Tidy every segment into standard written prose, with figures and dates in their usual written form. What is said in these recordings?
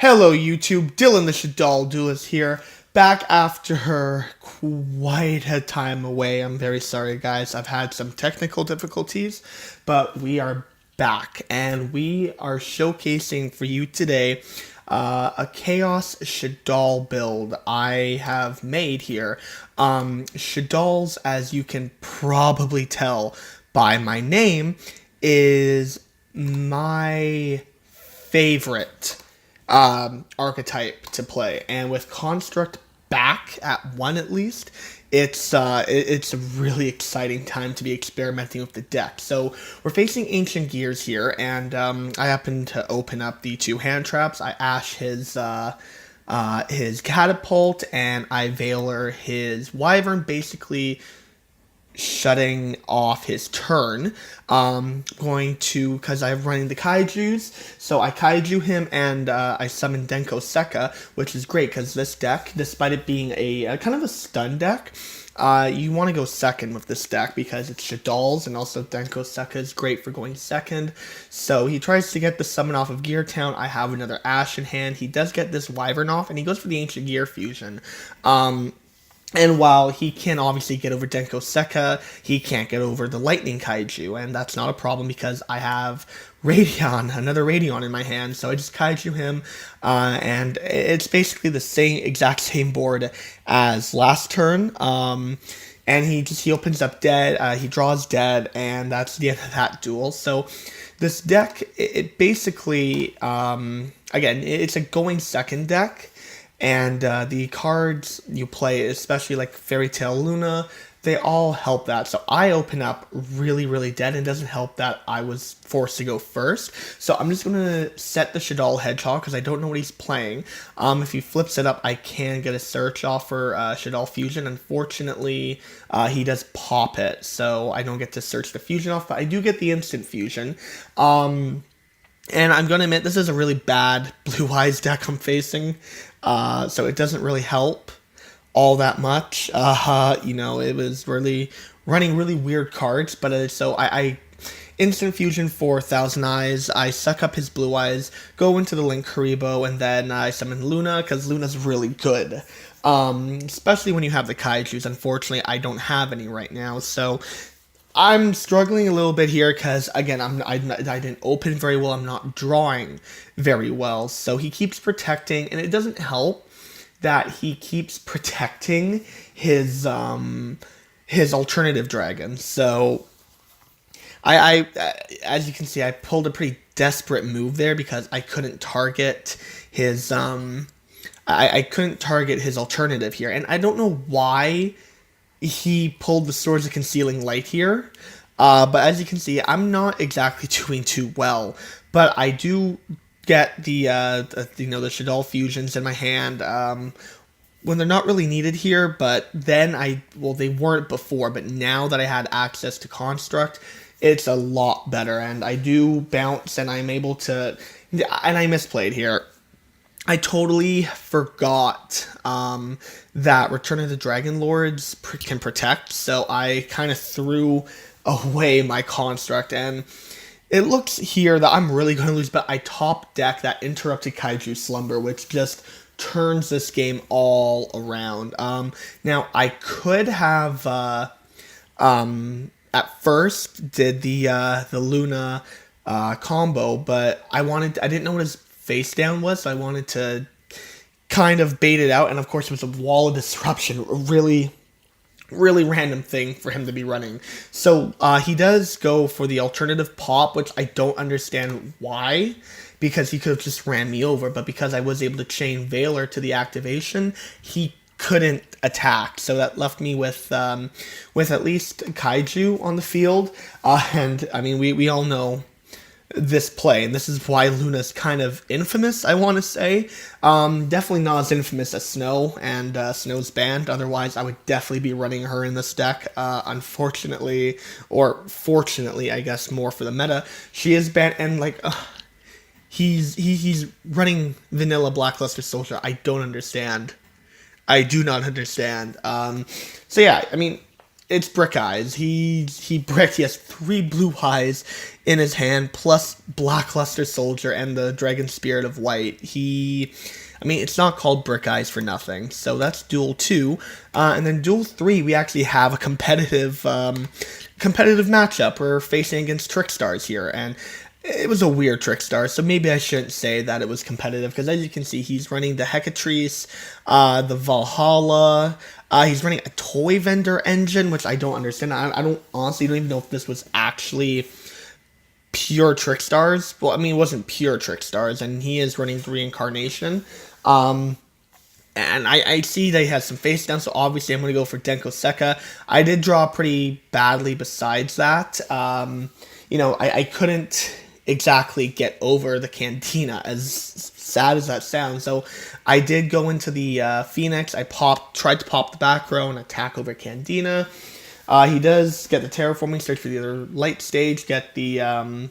Hello YouTube, Dylan the Shaddoll Duelist here, back after quite a time away. I'm very sorry guys, I've had some technical difficulties, but we are back and we are showcasing for you today a Chaos Shaddoll build I have made here. Shadolls, as you can probably tell by my name, is my favorite archetype to play, and with construct back at 1 at least, it's a really exciting time to be experimenting with the deck. So we're facing Ancient Gears here, and I happen to open up the 2 hand traps. I Ash his Catapult, and I Veiler his Wyvern, basically shutting off his turn. Going to, because I'm running the Kaijus, so I Kaiju him, and I summon Denko Sekka, which is great because this deck, despite it being a kind of a stun deck, you want to go second with this deck because it's Shadolls, and also Denko Sekka is great for going second. So he tries to get the summon off of Gear Town. I have another Ash in hand. He does get this Wyvern off, and he goes for the Ancient Gear Fusion. And while he can obviously get over Denko Sekka, he can't get over the Lightning Kaiju, and that's not a problem because I have another Radion in my hand, so I just Kaiju him, and it's basically the exact same board as last turn, and he opens up dead, he draws dead, and that's the end of that duel. So this deck, it basically, again, it's a going second deck. And the cards you play, especially like Fairy Tale Luna, they all help that. So I open up really, really dead, and it doesn't help that I was forced to go first. So I'm just going to set the Shaddoll Hedgehog because I don't know what he's playing. If he flips it up, I can get a search off for Shaddoll Fusion. Unfortunately, he does pop it, so I don't get to search the Fusion off, but I do get the instant Fusion. And I'm going to admit, this is a really bad Blue Eyes deck I'm facing, so it doesn't really help all that much. It was really running really weird cards, but so I Instant Fusion for Thousand Eyes, I suck up his Blue Eyes, go into the Link Haribo, and then I summon Luna, because Luna's really good. Especially when you have the Kaijus. Unfortunately, I don't have any right now, so I'm struggling a little bit here because, again, I didn't open very well. I'm not drawing very well. So he keeps protecting, and it doesn't help that he keeps protecting his alternative dragon. So I as you can see, I pulled a pretty desperate move there because I couldn't target his I couldn't target his alternative here, and I don't know why he pulled the Swords of Concealing Light here, but as you can see, I'm not exactly doing too well, but I do get the Shaddoll Fusions in my hand, when they're not really needed here, but then they weren't before, but now that I had access to Construct, it's a lot better, and I do bounce, and I'm able to, and I misplayed here. I totally forgot that Return of the Dragon Lords can protect, so I kind of threw away my construct, and it looks here that I'm really going to lose, but I top deck that Interrupted Kaiju Slumber, which just turns this game all around. Now, I could have, at first, did the Luna combo, but I didn't know what his face down was, so I wanted to kind of bait it out, and of course it was a Wall of Disruption, a really random thing for him to be running. So he does go for the alternative pop, which I don't understand why, because he could have just ran me over, but because I was able to chain Veiler to the activation, he couldn't attack, so that left me with at least Kaiju on the field, and I mean we all know this play, and this is why Luna's kind of infamous, I want to say. Definitely not as infamous as Snow, and Snow's banned. Otherwise, I would definitely be running her in this deck. Unfortunately, or fortunately, I guess more for the meta, she is banned, and like, he's running vanilla Blackluster Soldier. I don't understand. I do not understand. So yeah, I mean, it's Brick Eyes. He bricked. He has 3 blue eyes in his hand, plus Blackluster Soldier and the Dragon Spirit of White. I mean, it's not called Brick Eyes for nothing. So that's Duel 2. And then Duel 3, we actually have a competitive matchup. We're facing against Trickstars here, and it was a weird Trickstar, so maybe I shouldn't say that it was competitive, because as you can see, he's running the Hecatrice, the Valhalla, he's running a toy vendor engine, which I don't understand. I don't honestly don't even know if this was actually pure Trickstars. Well, I mean, it wasn't pure Trickstars, and he is running the Reincarnation. And I see that he has some face down, so obviously I'm going to go for Denko Sekka. I did draw pretty badly besides that. I couldn't exactly get over the Cantina, as sad as that sounds. So I did go into the Phoenix. I tried to pop the back row and attack over Cantina. He does get the terraforming, search for the other light stage, get the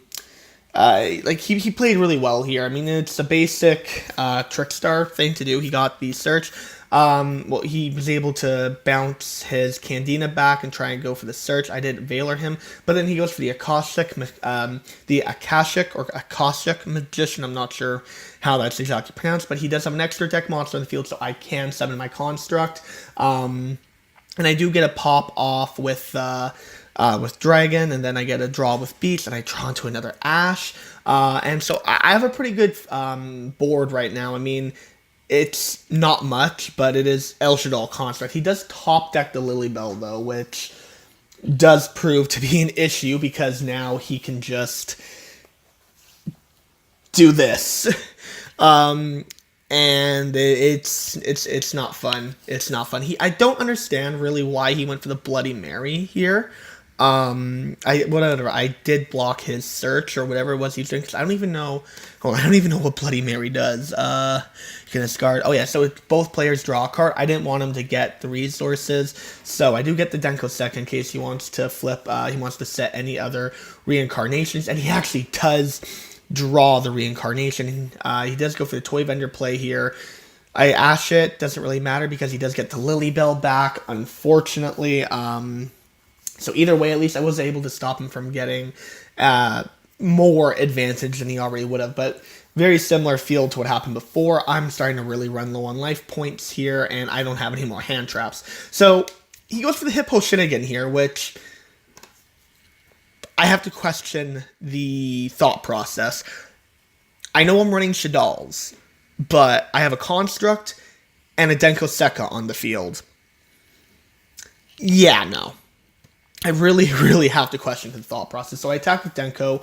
he played really well here. I mean, it's a basic Trickstar thing to do. He got the search. He was able to bounce his Candina back and try and go for the search. I didn't Veiler him, but then he goes for the Akashic Magician. I'm not sure how that's exactly pronounced, but he does have an extra deck monster in the field, so I can summon my Construct. And I do get a pop off with Dragon, and then I get a draw with Beast, and I draw into another Ash. And so I have a pretty good board right now. I mean, it's not much, but it is El Shaddoll Construct. He does top deck the Lilybell, though, which does prove to be an issue, because now he can just do this. And it's not fun. It's not fun. I don't understand really why he went for the Bloody Mary here. I did block his search or whatever it was he's doing, because I don't even know what Bloody Mary does. You can discard. Oh yeah, so both players draw a card. I didn't want him to get the resources, so I do get the Denko Sekka in case he wants to flip. He wants to set any other reincarnations, and he actually does draw the reincarnation. He does go for the toy vendor play here. I ash it, doesn't really matter because he does get the Lilybell back, unfortunately. So either way, at least I was able to stop him from getting more advantage than he already would have. But very similar field to what happened before. I'm starting to really run low on life points here, and I don't have any more hand traps. So he goes for the Hippo Shinigami here, which I have to question the thought process. I know I'm running Shadolls, but I have a Construct and a Denko Sekka on the field. Yeah, no. I really, really have to question the thought process. So I attack with Denko.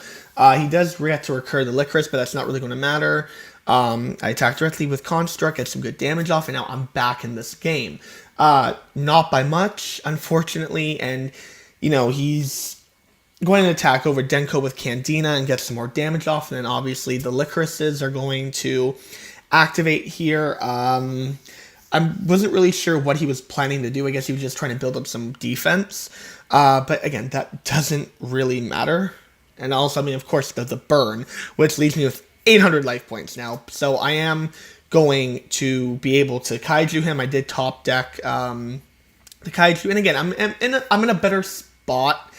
He does have to recur the Licorice, but that's not really going to matter. I attack directly with Construct, get some good damage off, and now I'm back in this game. Not by much, unfortunately, and, he's going to attack over Denko with Candina and get some more damage off, and then obviously the Licorices are going to activate here. I wasn't really sure what he was planning to do. I guess he was just trying to build up some defense. But again, that doesn't really matter. And also, I mean, of course, the burn, which leaves me with 800 life points now. So I am going to be able to Kaiju him. I did top deck the Kaiju. And again, I'm in a better spot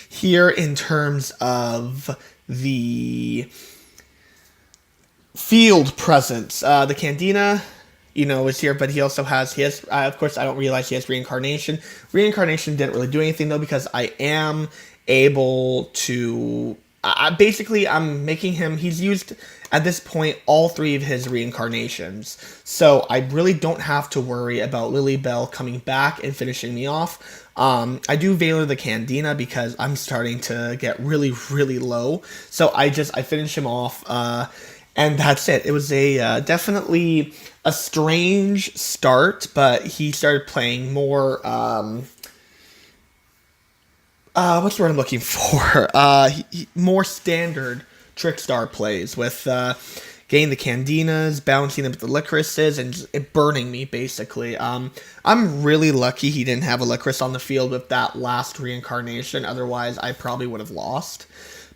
here in terms of the field presence. The Candina, is here, but he has, of course, I don't realize he has Reincarnation. Reincarnation didn't really do anything, though, because I am able to, I'm making him, he's used, at this point, all 3 of his Reincarnations. So I really don't have to worry about Lilybell coming back and finishing me off. I do Veiler the Candina because I'm starting to get really, really low. So I finish him off, and that's it. It was a definitely a strange start, but he started playing more, what's the word I'm looking for? More standard Trickstar plays with getting the Candinas, balancing them with the Licorices, and it burning me, basically. I'm really lucky he didn't have a Licorice on the field with that last Reincarnation. Otherwise, I probably would have lost.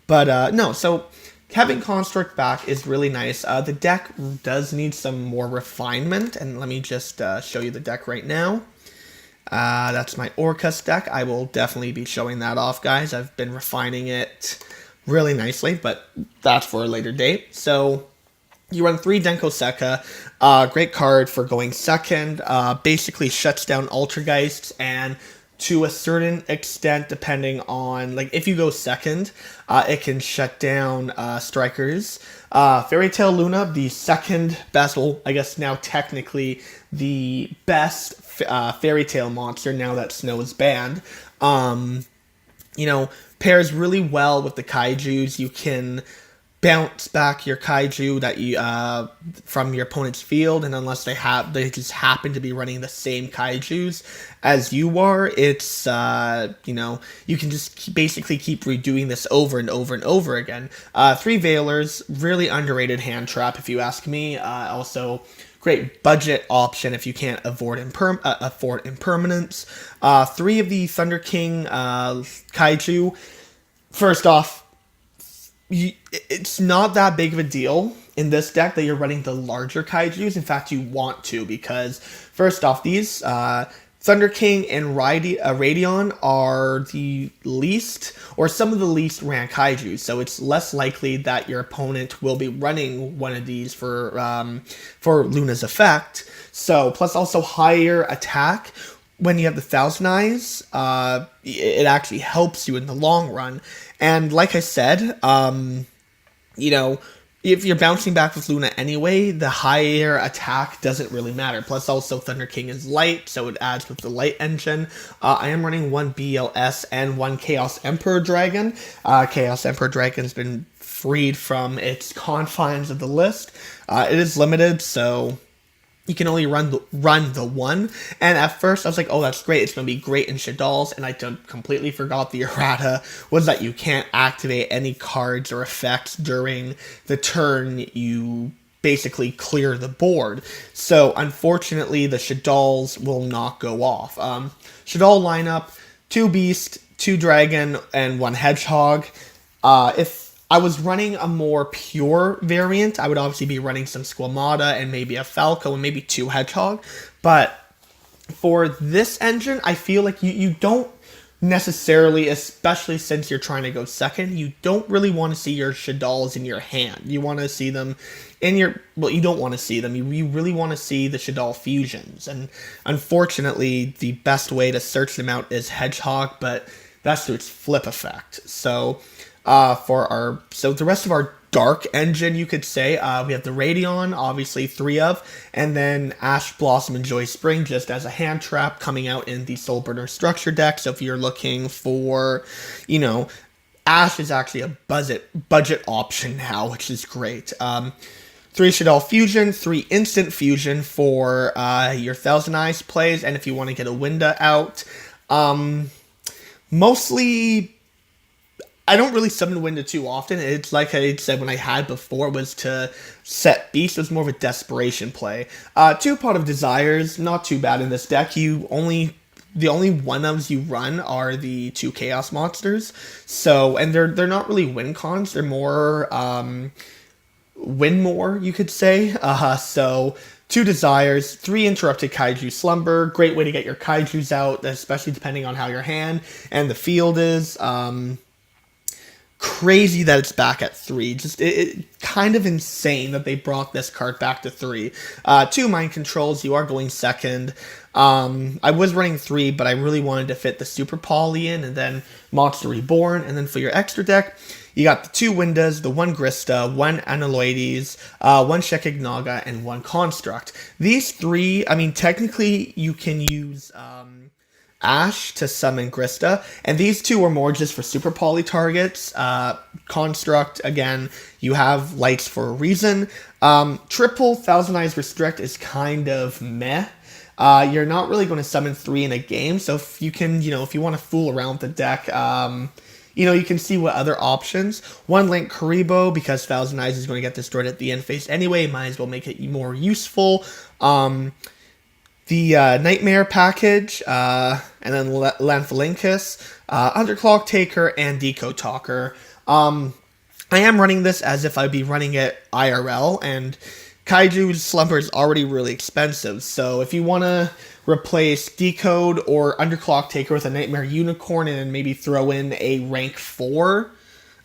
But, no, so having Construct back is really nice. The deck does need some more refinement, and let me just show you the deck right now. That's my Orcus deck. I will definitely be showing that off, guys. I've been refining it really nicely, but that's for a later date. So you run 3 Denko Sekka. Great card for going second. Basically shuts down Ultrageists, and to a certain extent, depending on, like, if you go second, it can shut down strikers. Fairy Tail Luna, the second best, well, I guess now technically the best Fairy Tail monster now that Snow is banned. Pairs really well with the Kaijus. You can bounce back your kaiju that you from your opponent's field, and unless they just happen to be running the same kaijus as you are, it's you can just basically keep redoing this over and over and over again. 3 Veilers, really underrated hand trap if you ask me. Also great budget option if you can't afford impermanence. 3 of the Thunder King kaiju. First off, it's not that big of a deal in this deck that you're running the larger kaijus. In fact, you want to, because first off, these Thunder King and Radion are the least, or some of the least ran kaijus, so it's less likely that your opponent will be running one of these for Luna's effect. So, plus also higher attack. When you have the Thousand Eyes, it actually helps you in the long run. And like I said, if you're bouncing back with Luna anyway, the higher attack doesn't really matter. Plus also Thunder King is light, so it adds with the light engine. I am running 1 BLS and 1 Chaos Emperor Dragon. Chaos Emperor Dragon's been freed from its confines of the list. It is limited, so you can only run the one. And at first I was like, oh, that's great, it's going to be great in Shaddoll's, and I completely forgot the errata was that you can't activate any cards or effects during the turn you basically clear the board. So unfortunately the Shaddoll's will not go off. Shaddoll lineup, 2 Beast, 2 Dragon, and 1 Hedgehog. If I was running a more pure variant, I would obviously be running some Squamata and maybe a Falco and maybe 2 Hedgehog. But for this engine, I feel like you don't necessarily, especially since you're trying to go second, you don't really want to see your Shadolls in your hand. You want to see them in your, well, you don't want to see them. You really want to see the Shaddoll fusions. And unfortunately, the best way to search them out is Hedgehog, but that's through its flip effect. So the rest of our dark engine, you could say, we have the Radion, obviously 3 of, and then Ash Blossom and Joy Spring just as a hand trap coming out in the Soul Burner structure deck. So if you're looking for, Ash is actually a budget option now, which is great. 3 Shaddoll Fusion, 3 Instant Fusion for your Thousand Eyes plays, and if you want to get a Winda out, mostly I don't really summon Winda too often. It's like I said when I had before, was to set Beast. It was more of a desperation play. 2 Pot of Desires, not too bad in this deck. The only 1-ofs you run are the 2 Chaos Monsters. So, and they're not really win cons. They're more win more, you could say. So 2 Desires, 3 Interrupted Kaiju Slumber. Great way to get your Kaijus out, especially depending on how your hand and the field is. Crazy that it's back at 3. Just it kind of insane that they brought this card back to 3. 2 Mind Controls. You are going second. I was running 3, but I really wanted to fit the Super Poly in, and then Monster Reborn. And then for your extra deck, you got the 2 Windas, the 1 Grista, 1 Aneloides, 1 Shekignaga, and 1 Construct. These 3, I mean, technically you can use Ash to summon Grista, and these 2 are more just for Super Poly targets. Construct, again, you have lights for a reason. Triple Thousand Eyes Restrict is kind of meh. You're not really going to summon 3 in a game, so if you can, if you want to fool around with the deck, you can see what other options. 1 Link Karibo, because Thousand Eyes is going to get destroyed at the end phase anyway, might as well make it more useful. The Nightmare package, and then Lanphalinkus, Underclock Taker, and Decode Talker. I am running this as if I'd be running it IRL, and Kaiju Slumber is already really expensive, so if you want to replace Decode or Underclock Taker with a Nightmare Unicorn and then maybe throw in a rank 4.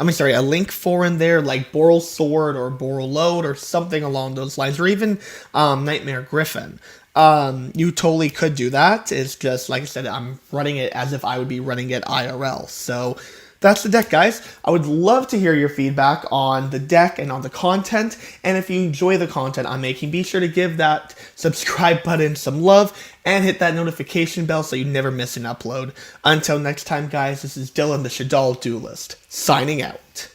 A link 4 in there, like Boral Sword or Boral Load or something along those lines, or even Nightmare Griffin. You totally could do that. It's just, like I said, I'm running it as if I would be running it IRL. So that's the deck, guys. I would love to hear your feedback on the deck and on the content. And if you enjoy the content I'm making, be sure to give that subscribe button some love and hit that notification bell so you never miss an upload. Until next time, guys, this is Dylan, the Shaddoll Duelist, signing out.